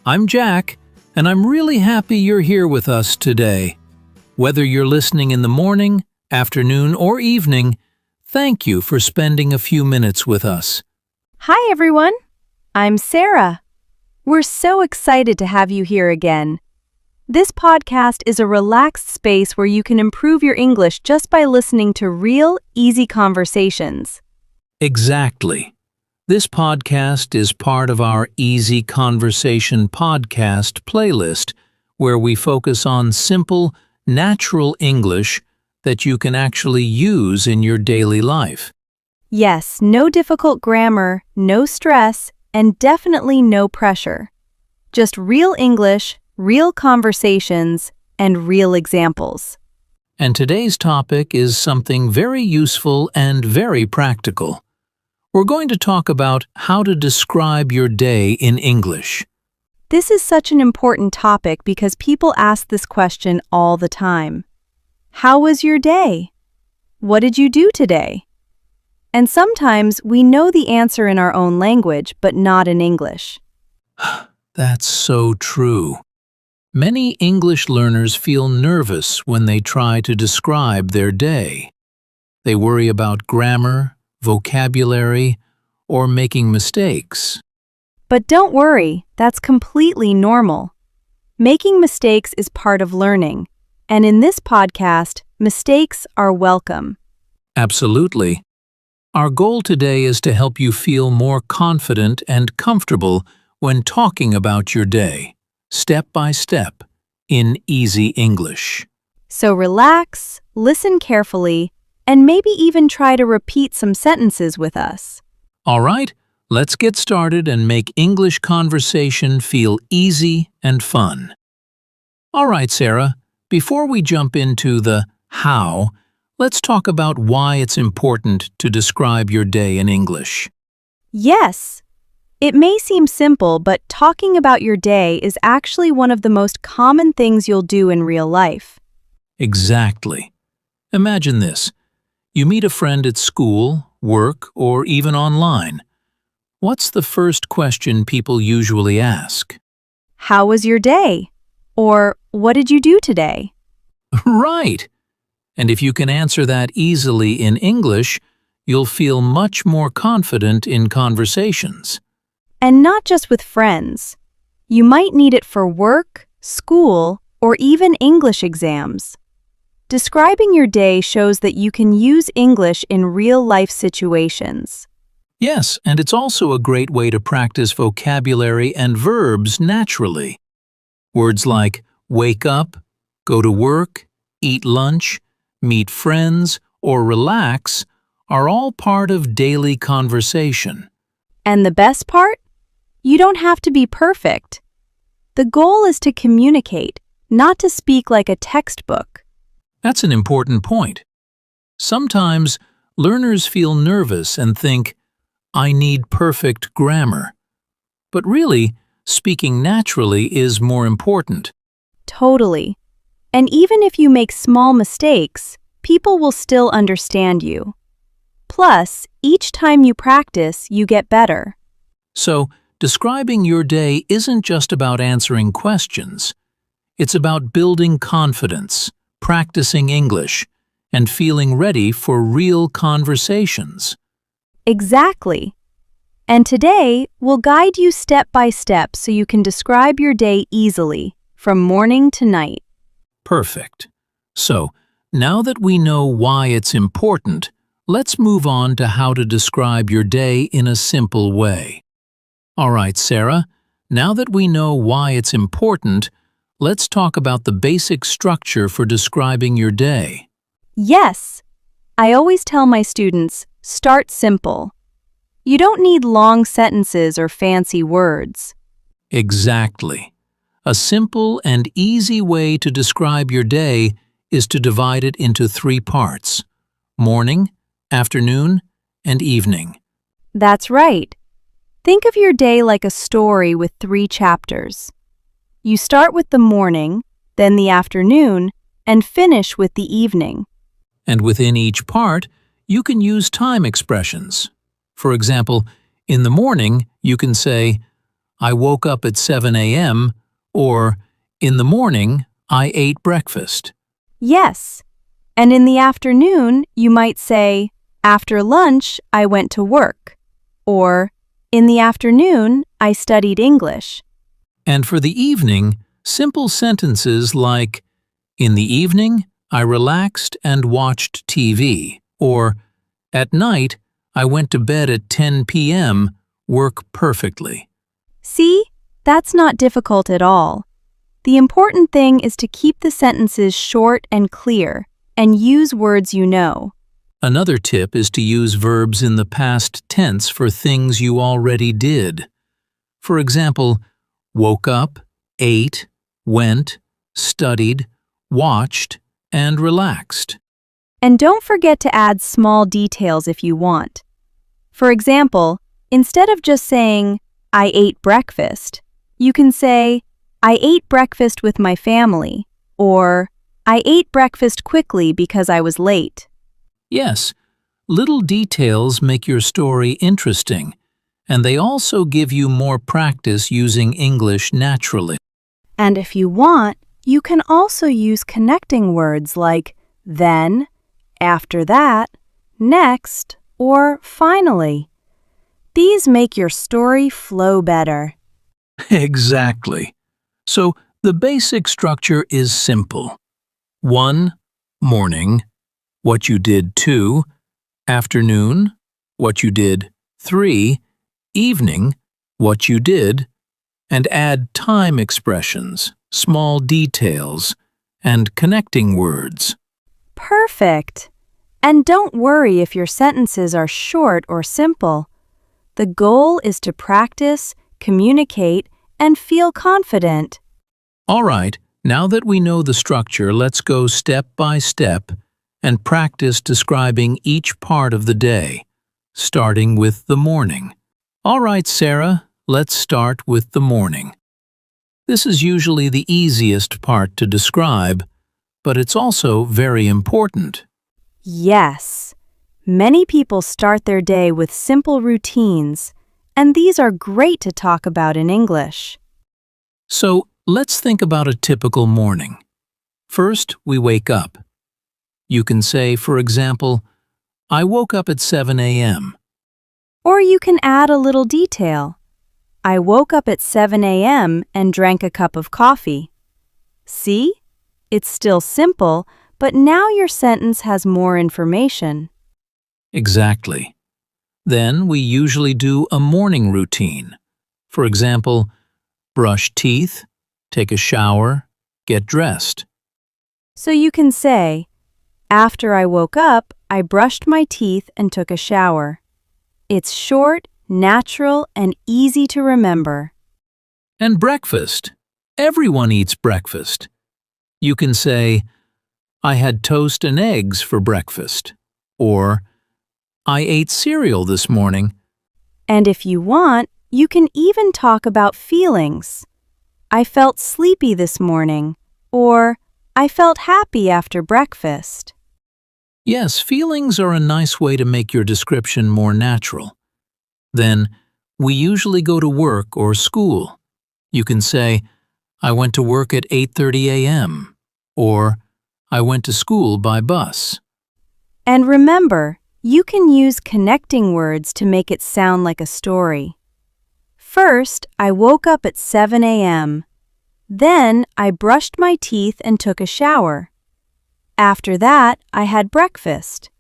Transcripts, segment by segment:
I'm Jack, and I'm really happy you're here with us today. Whether you're listening in the morning, afternoon, or evening, thank you for spending a few minutes with us. Hi everyone, I'm Sarah. We're so excited to have you here again. This podcast is a relaxed space where you can improve your English just by listening to real, easy conversations. Exactly. This podcast is part of our Easy Conversation podcast playlist, where we focus on simple, natural English that you can actually use in your daily life. Yes, no difficult grammar, no stress, and definitely no pressure. Just real English, real conversations, and real examples. And today's topic is something very useful and very practical. We're going to talk about how to describe your day in English. This is such an important topic because people ask this question all the time. How was your day? What did you do today? And sometimes we know the answer in our own language, but not in English. That's so true. Many English learners feel nervous when they try to describe their day. They worry about grammar, vocabulary, or making mistakes. But don't worry, that's completely normal. Making mistakes is part of learning, and in this podcast, mistakes are welcome. Absolutely. Our goal today is to help you feel more confident and comfortable when talking about your day, step by step, in easy English. So relax, listen carefully, and maybe even try to repeat some sentences with us. All right, let's get started and make English conversation feel easy and fun. All right, Sarah, before we jump into the how, let's talk about why it's important to describe your day in English. Yes, it may seem simple, but talking about your day is actually one of the most common things you'll do in real life. Exactly. Imagine this. You meet a friend at school, work, or even online. What's the first question people usually ask? How was your day? Or what did you do today? Right! And if you can answer that easily in English, you'll feel much more confident in conversations. And not just with friends. You might need it for work, school, or even English exams. Describing your day shows that you can use English in real-life situations. Yes, and it's also a great way to practice vocabulary and verbs naturally. Words like wake up, go to work, eat lunch, meet friends, or relax are all part of daily conversation. And the best part? You don't have to be perfect. The goal is to communicate, not to speak like a textbook. That's an important point. Sometimes learners feel nervous and think, I need perfect grammar. But really, speaking naturally is more important. Totally. And even if you make small mistakes, people will still understand you. Plus, each time you practice, you get better. So, describing your day isn't just about answering questions. It's about building confidence, practicing English, and feeling ready for real conversations. Exactly. And today, we'll guide you step by step so you can describe your day easily, from morning to night. Perfect. So, now that we know why it's important, let's move on to how to describe your day in a simple way. All right, Sarah, now that we know why it's important, let's talk about the basic structure for describing your day. Yes. I always tell my students, start simple. You don't need long sentences or fancy words. Exactly. A simple and easy way to describe your day is to divide it into 3 parts: morning, afternoon, and evening. That's right. Think of your day like a story with 3 chapters. You start with the morning, then the afternoon, and finish with the evening. And within each part, you can use time expressions. For example, in the morning, you can say, I woke up at 7 a.m. or in the morning, I ate breakfast. Yes. And in the afternoon, you might say, after lunch, I went to work. Or, in the afternoon, I studied English. And for the evening, simple sentences like, in the evening, I relaxed and watched TV, or, at night, I went to bed at 10 p.m. work perfectly. See? That's not difficult at all. The important thing is to keep the sentences short and clear, and use words you know. Another tip is to use verbs in the past tense for things you already did. For example, woke up, ate, went, studied, watched, and relaxed. And don't forget to add small details if you want. For example, instead of just saying, I ate breakfast, you can say, I ate breakfast with my family, or I ate breakfast quickly because I was late. Yes, little details make your story interesting, and they also give you more practice using English naturally. And if you want, you can also use connecting words like then, after that, next, or finally. These make your story flow better. Exactly. So the basic structure is simple. 1. Morning, what you did. 2. Afternoon, what you did. 3. Evening, what you did. And add time expressions, small details, and connecting words. Perfect. And don't worry if your sentences are short or simple. The goal is to practice, communicate, and feel confident. All right, now that we know the structure, let's go step by step and practice describing each part of the day, starting with the morning. All right, Sarah, let's start with the morning. This is usually the easiest part to describe, but it's also very important. Yes. Many people start their day with simple routines, and these are great to talk about in English. So, let's think about a typical morning. First, we wake up. You can say, for example, I woke up at 7 a.m. Or you can add a little detail. I woke up at 7 a.m. and drank a cup of coffee. See? It's still simple, but now your sentence has more information. Exactly. Then we usually do a morning routine. For example, brush teeth, take a shower, get dressed. So you can say, after I woke up, I brushed my teeth and took a shower. It's short, natural, and easy to remember. And breakfast. Everyone eats breakfast. You can say, I had toast and eggs for breakfast. Or, I ate cereal this morning. And if you want, you can even talk about feelings. I felt sleepy this morning, or I felt happy after breakfast. Yes, feelings are a nice way to make your description more natural. Then, we usually go to work or school. You can say, I went to work at 8:30 a.m. or I went to school by bus. And remember, you can use connecting words to make it sound like a story. First, I woke up at 7 a.m. Then, I brushed my teeth and took a shower. After that, I had breakfast.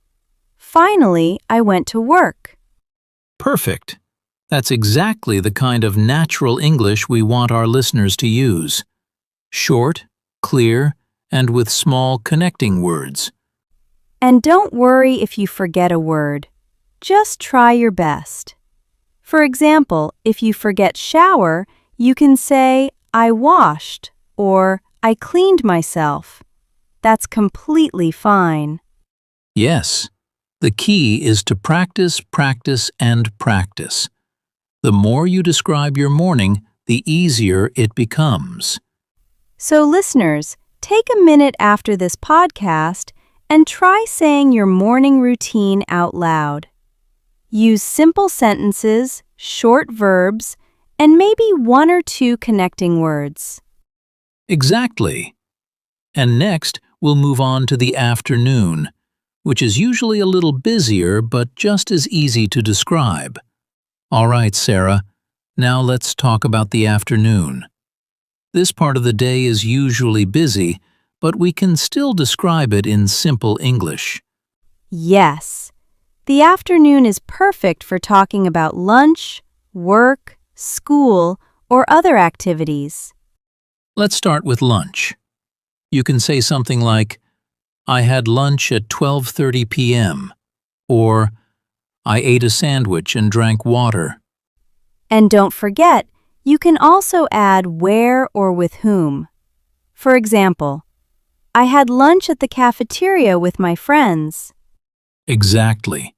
Finally, I went to work. Perfect. That's exactly the kind of natural English we want our listeners to use. Short, clear, and with small connecting words. And don't worry if you forget a word. Just try your best. For example, if you forget shower, you can say, I washed, or I cleaned myself. That's completely fine. Yes, the key is to practice, practice, and practice. The more you describe your morning, the easier it becomes. So listeners, take a minute after this podcast and try saying your morning routine out loud. Use simple sentences, short verbs, and maybe one or two connecting words. Exactly. And next, we'll move on to the afternoon, which is usually a little busier but just as easy to describe. All right, Sarah, now let's talk about the afternoon. This part of the day is usually busy, but we can still describe it in simple English. Yes, the afternoon is perfect for talking about lunch, work, school, or other activities. Let's start with lunch. You can say something like, I had lunch at 12:30 p.m., or I ate a sandwich and drank water. And don't forget, you can also add where or with whom. For example, I had lunch at the cafeteria with my friends. Exactly.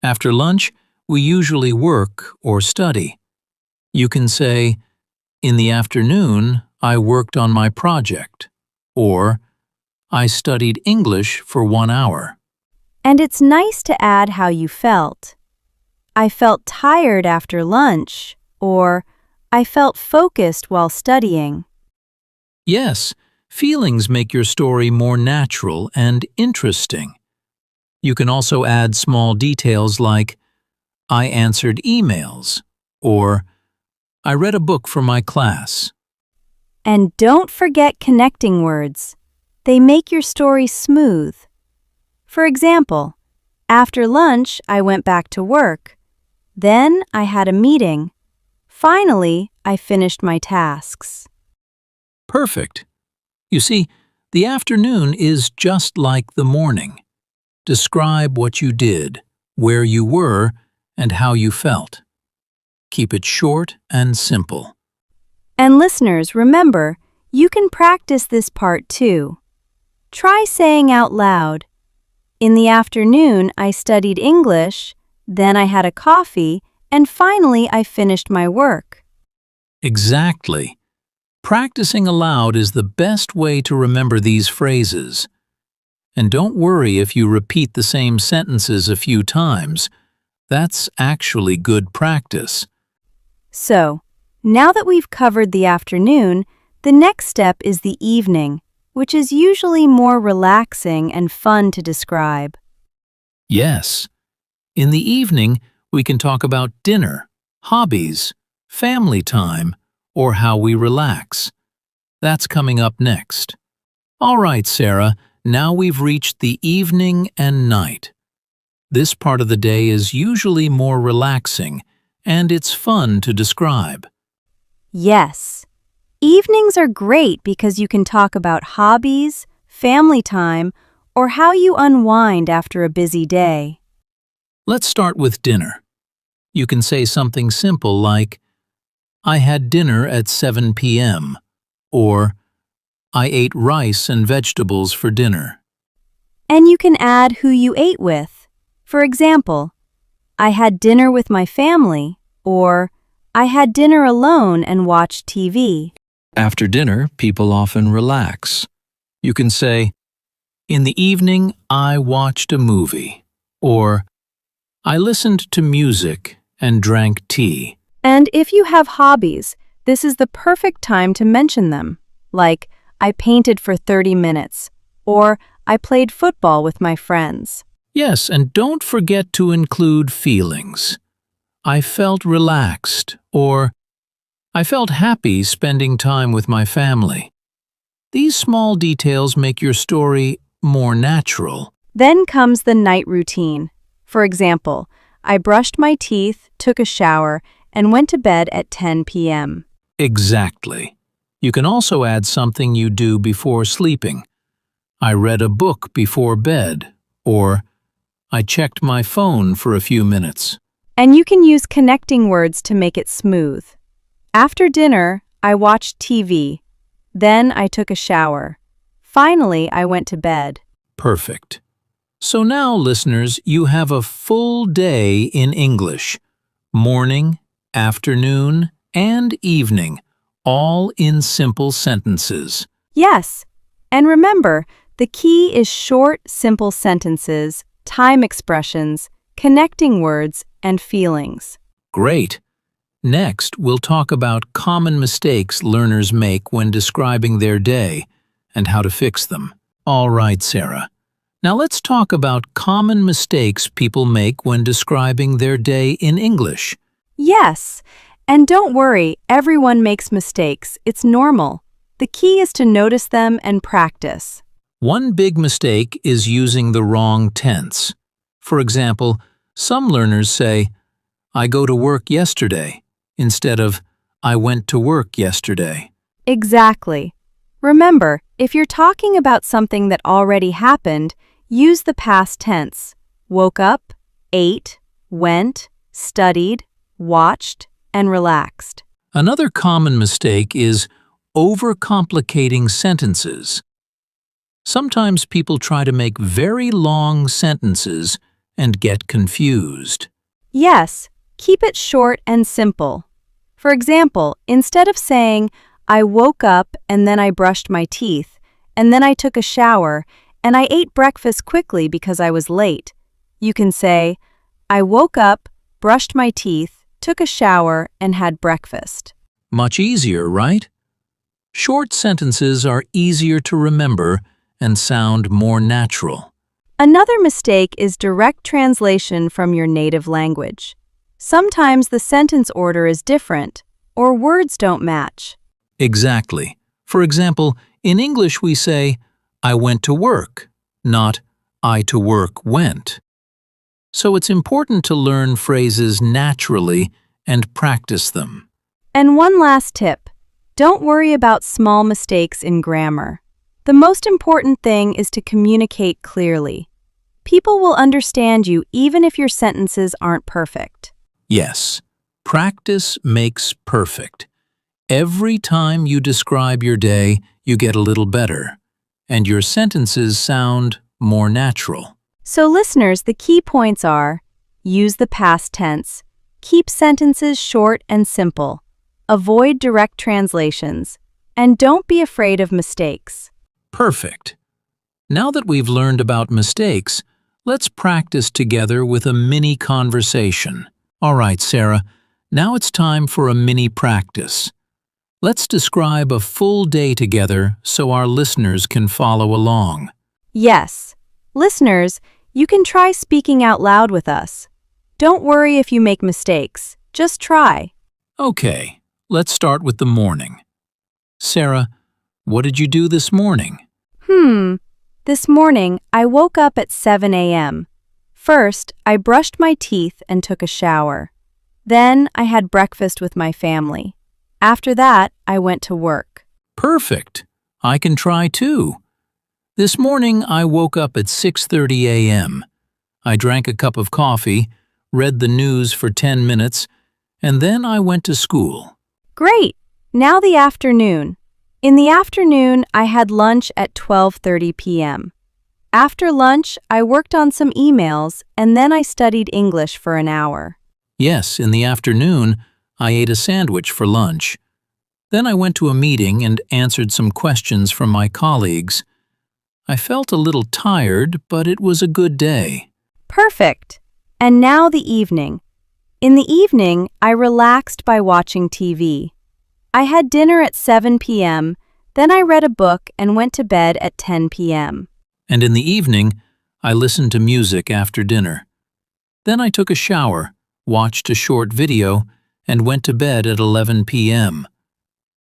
After lunch, we usually work or study. You can say, in the afternoon, I worked on my project, or I studied English for 1 hour. And it's nice to add how you felt. I felt tired after lunch, or I felt focused while studying. Yes, feelings make your story more natural and interesting. You can also add small details like, I answered emails, or I read a book for my class. And don't forget connecting words. They make your story smooth. For example, after lunch, I went back to work. Then I had a meeting. Finally, I finished my tasks. Perfect. You see, the afternoon is just like the morning. Describe what you did, where you were, and how you felt. Keep it short and simple. And listeners, remember, you can practice this part too. Try saying out loud, in the afternoon, I studied English, then I had a coffee, and finally I finished my work. Exactly. Practicing aloud is the best way to remember these phrases. And don't worry if you repeat the same sentences a few times. That's actually good practice. So, now that we've covered the afternoon, the next step is the evening, which is usually more relaxing and fun to describe. Yes. In the evening, we can talk about dinner, hobbies, family time, or how we relax. That's coming up next. All right, Sarah, now we've reached the evening and night. This part of the day is usually more relaxing, and it's fun to describe. Yes. Evenings are great because you can talk about hobbies, family time, or how you unwind after a busy day. Let's start with dinner. You can say something simple like, I had dinner at 7 p.m., or I ate rice and vegetables for dinner. And you can add who you ate with. For example, I had dinner with my family, or I had dinner alone and watched TV. After dinner, people often relax. You can say, in the evening, I watched a movie, or I listened to music and drank tea. And if you have hobbies, this is the perfect time to mention them, like I painted for 30 minutes, or I played football with my friends. Yes, and don't forget to include feelings. I felt relaxed, or I felt happy spending time with my family. These small details make your story more natural. Then comes the night routine. For example, I brushed my teeth, took a shower, and went to bed at 10 p.m. Exactly. You can also add something you do before sleeping. I read a book before bed, or I checked my phone for a few minutes. And you can use connecting words to make it smooth. After dinner, I watched TV. Then I took a shower. Finally, I went to bed. Perfect. So now, listeners, you have a full day in English. Morning, afternoon, and evening, all in simple sentences. Yes. And remember, the key is short, simple sentences, time expressions, connecting words, and feelings. Great. Next, we'll talk about common mistakes learners make when describing their day and how to fix them. All right, Sarah. Now let's talk about common mistakes people make when describing their day in English. Yes, and don't worry, everyone makes mistakes. It's normal. The key is to notice them and practice. One big mistake is using the wrong tense. For example, some learners say, "I go to work yesterday," instead of, "I went to work yesterday." Exactly. Remember, if you're talking about something that already happened, use the past tense. Woke up, ate, went, studied, watched, and relaxed. Another common mistake is overcomplicating sentences. Sometimes people try to make very long sentences and get confused. Yes, keep it short and simple. For example, instead of saying, "I woke up and then I brushed my teeth, and then I took a shower, and I ate breakfast quickly because I was late," you can say, "I woke up, brushed my teeth, took a shower, and had breakfast." Much easier, right? Short sentences are easier to remember and sound more natural. Another mistake is direct translation from your native language. Sometimes the sentence order is different, or words don't match. Exactly. For example, in English we say, "I went to work," not "I to work went." So it's important to learn phrases naturally and practice them. And one last tip, don't worry about small mistakes in grammar. The most important thing is to communicate clearly. People will understand you even if your sentences aren't perfect. Yes, practice makes perfect. Every time you describe your day, you get a little better, and your sentences sound more natural. So listeners, the key points are: use the past tense, keep sentences short and simple, avoid direct translations, and don't be afraid of mistakes. Perfect. Now that we've learned about mistakes, let's practice together with a mini conversation. All right, Sarah, now it's time for a mini practice. Let's describe a full day together so our listeners can follow along. Yes. Listeners, you can try speaking out loud with us. Don't worry if you make mistakes. Just try. Okay, let's start with the morning. Sarah, what did you do this morning? This morning, I woke up at 7 a.m. First, I brushed my teeth and took a shower. Then, I had breakfast with my family. After that, I went to work. Perfect. I can try too. This morning, I woke up at 6:30 a.m. I drank a cup of coffee, read the news for 10 minutes, and then I went to school. Great! Now the afternoon. In the afternoon, I had lunch at 12:30 p.m. After lunch, I worked on some emails, and then I studied English for an hour. Yes, in the afternoon, I ate a sandwich for lunch. Then I went to a meeting and answered some questions from my colleagues. I felt a little tired, but it was a good day. Perfect! And now the evening. In the evening, I relaxed by watching TV. I had dinner at 7 p.m., then I read a book and went to bed at 10 p.m. And in the evening, I listened to music after dinner. Then I took a shower, watched a short video, and went to bed at 11 p.m.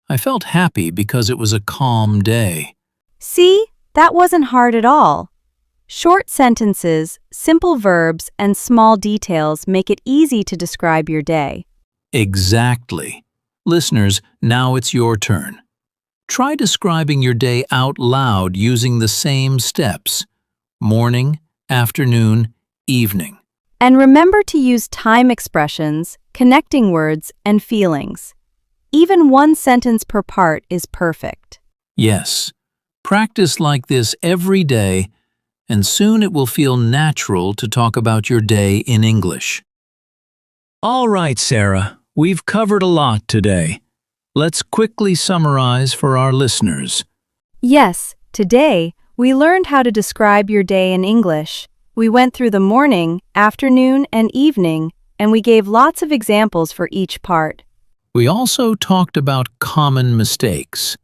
I felt happy because it was a calm day. See, that wasn't hard at all. Short sentences, simple verbs, and small details make it easy to describe your day. Exactly. Listeners, now it's your turn. Try describing your day out loud using the same steps: morning, afternoon, evening. And remember to use time expressions, connecting words, and feelings. Even one sentence per part is perfect. Yes, practice like this every day, and soon it will feel natural to talk about your day in English. All right, Sarah, we've covered a lot today. Let's quickly summarize for our listeners. Yes, today, we learned how to describe your day in English. We went through the morning, afternoon, and evening, and we gave lots of examples for each part. We also talked about common mistakes,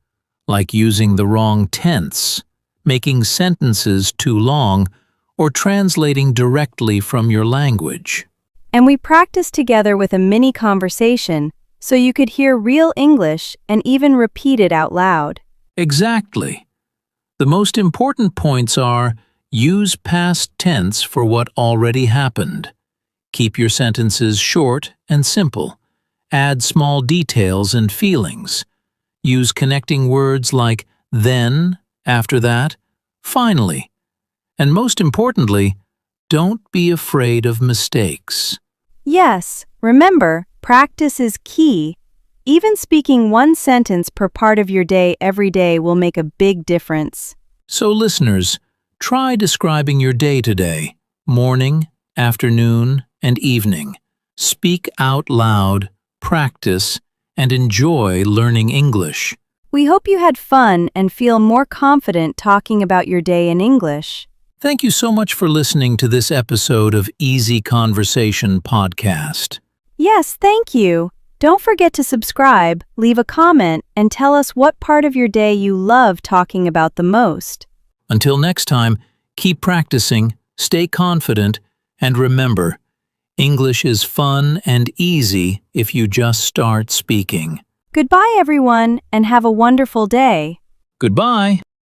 like using the wrong tense, making sentences too long, or translating directly from your language. And we practiced together with a mini conversation so you could hear real English and even repeat it out loud. Exactly. The most important points are: use past tense for what already happened. Keep your sentences short and simple. Add small details and feelings. Use connecting words like then, after that, finally. And most importantly, don't be afraid of mistakes. Yes, remember, practice is key. Even speaking one sentence per part of your day every day will make a big difference. So listeners, try describing your day today, morning, afternoon, and evening. Speak out loud, practice, and enjoy learning English. We hope you had fun and feel more confident talking about your day in English. Thank you so much for listening to this episode of Easy Conversation Podcast. Yes, thank you. Don't forget to subscribe, leave a comment, and tell us what part of your day you love talking about the most. Until next time, keep practicing, stay confident, and remember, English is fun and easy if you just start speaking. Goodbye, everyone, and have a wonderful day. Goodbye.